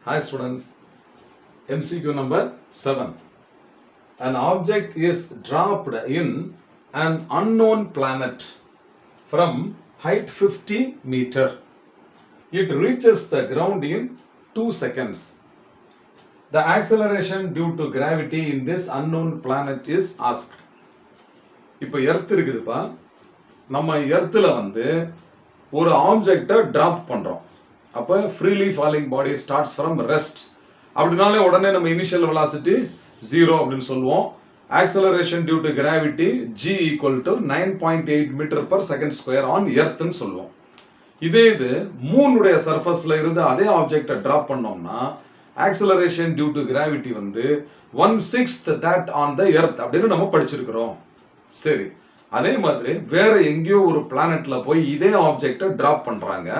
Hi students, MCQ number 7. An object is dropped in an unknown planet from height 50 meter. It reaches the ground in 2 seconds. The acceleration due to gravity in this unknown planet is asked. இப்போ earth இருக்குதுப்பா, நம்ம எர்த்தில் ஒரு ஆப்ஜெக்டை drop பண்ணுறோம். அப்போ freely falling body starts from rest அப்படின்னாலே உடனே நம்ம இனிஷியல் வெலாசிட்டி 0 அப்படின்னு சொல்லுவோம். Acceleration due to gravity g equal to 9.8 metre per second square on எர்த்னு சொல்லுவோம். இதே இது மூனுடைய சர்ஃபஸில் இருந்து அதே ஆப்ஜெக்டை ட்ராப் பண்ணோம்னா acceleration due to gravity 1/6 that on the earth அப்படின்னு நம்ம படிச்சிருக்கிறோம். சரி, அதே மாதிரி வேற எங்கேயோ ஒரு பிளானட்ல போய் இதே ஆப்ஜெக்டை டிராப் பண்றாங்க.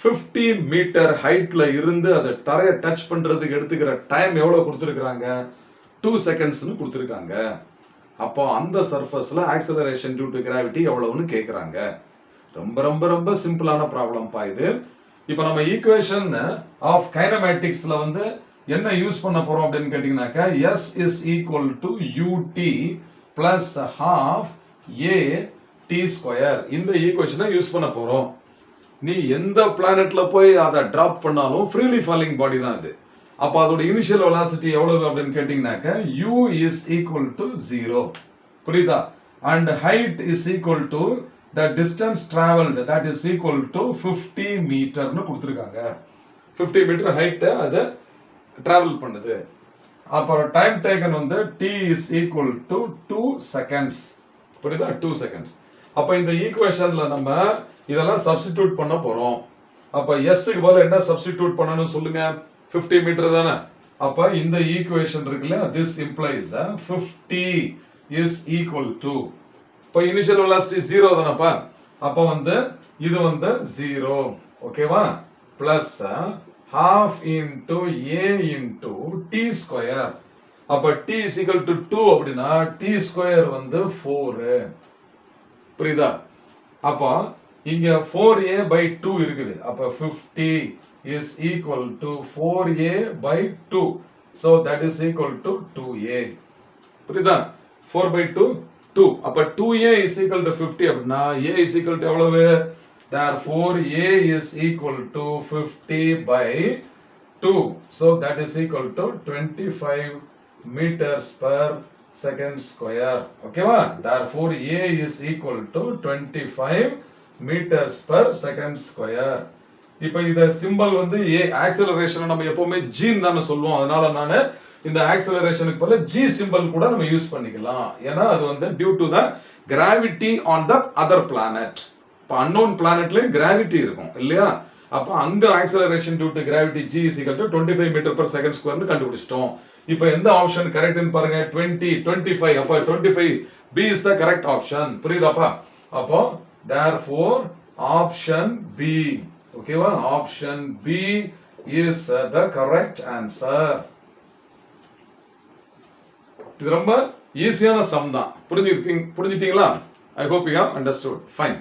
50 மீட்டர் ஹைட்ல இருந்து அதை தரையை டச் பண்றதுக்கு எடுத்துக்கிற டைம் எவ்வளவு கொடுத்துருக்காங்க? 2 செகண்ட்ஸ்னு கொடுத்துருக்காங்க. அப்போ அந்த சர்ஃபஸ்ல ஆக்சலரேஷன் டியூ டு கிராவிட்டி எவ்வளவுன்னு கேட்குறாங்க. ரொம்ப ரொம்ப ரொம்ப சிம்பிளான ப்ராப்ளம்ப்பா இது. இப்போ நம்ம ஈக்குவேஷன் ஆஃப் கைனமேட்டிக்ஸ்ல என்ன யூஸ் பண்ண போறோம் அப்படின்னு கேட்டீங்கன்னாக்கா S is equal to ut plus half a t square இந்த ஈக்குவேஷனை யூஸ் பண்ண போறோம். நீ எந்த பிளானட்ல போய் அதை டிராப் பண்ணாலும் ஃப்ரீலி ஃபாலிங் பாடி தான் இது. அப்போ அதோட இனிஷியல் வெலாசிட்டி எவ்வளவு அப்படின்னு கேட்டீங்கன்னாக்கா u is equal to 0. புரியுதா? And height is equal to the distance traveled that is equal to 50 மீட்டர்னு கொடுத்துருக்காங்க. 50 மீட்டர் ஹைட் அது டிராவல் பண்ணுது. அப்புறம் time taken t is equal to 2 seconds. புரியுதா? 2 செகண்ட்ஸ். அப்போ இந்த ஈக்குவேஷன்ல நம்ம இதெல்லாம் சப்ஸ்டிடியூட் பண்ண போறோம். அப்போ எஸ்க்கு பதிலா என்ன சப்ஸ்டிடியூட் பண்ணணும் சொல்லுங்க? 50 மீட்டர் தானே. அப்போ இந்த ஈக்குவேஷன் இருக்குல்ல, this implies 50 is equal to, இப்போ இனிஷியல் வெலாசிட்டி 0 தானப்பா. அப்போ இது 0, ஓகேவா? Plus half into a into t square. அப்போ t is equal to 2 அப்படின்னா t ஸ்கொயர் 4. புரியுதா? அப்போ இங்க 4a by 2 இருக்குது. அப்போ 50 is equal to 4a by 2. So that is equal to 2a. புரியுதா? 4 by 2 2. அப்போ 2a is equal to 50 அப்படின்னா a is equal to எவ்வளவு? Therefore a is equal to 50 by 2. So that is equal to 25 meters per second square. ஓகேவா? Therefore a is equal to 25 meters per second square. இப்போ இந்த symbol a ஆக்சலரேஷனை நம்ம எப்பவுமே g ன்னு சொல்லுவோம். அதனால நான் இந்த ஆக்சலரேஷனுக்கு பதிலா g சிம்பல் கூட நம்ம யூஸ் பண்ணிக்கலாம். ஏன்னா அது due to the gravity on the other planet. இப்போ அன்னோன் பிளானட்ல கிராவிட்டி இருக்கும் இல்லையா? அப்போ அங்க acceleration due to gravity g is equal to 25 metre per second square னு கண்டுபிடிச்சிட்டோம். இப்போ எந்த ஆப்ஷன் கரெக்ட்னு பாருங்க. 20 25. அப்போ 25 b is the correct option. புரியுதாப்பா? அப்போ therefore option b, ஓகேவா? Option b is the correct answer. இது ரொம்ப ஈஸியான சம் தான். புரிஞ்சிட்டீங்களா? I hope you have understood. Fine.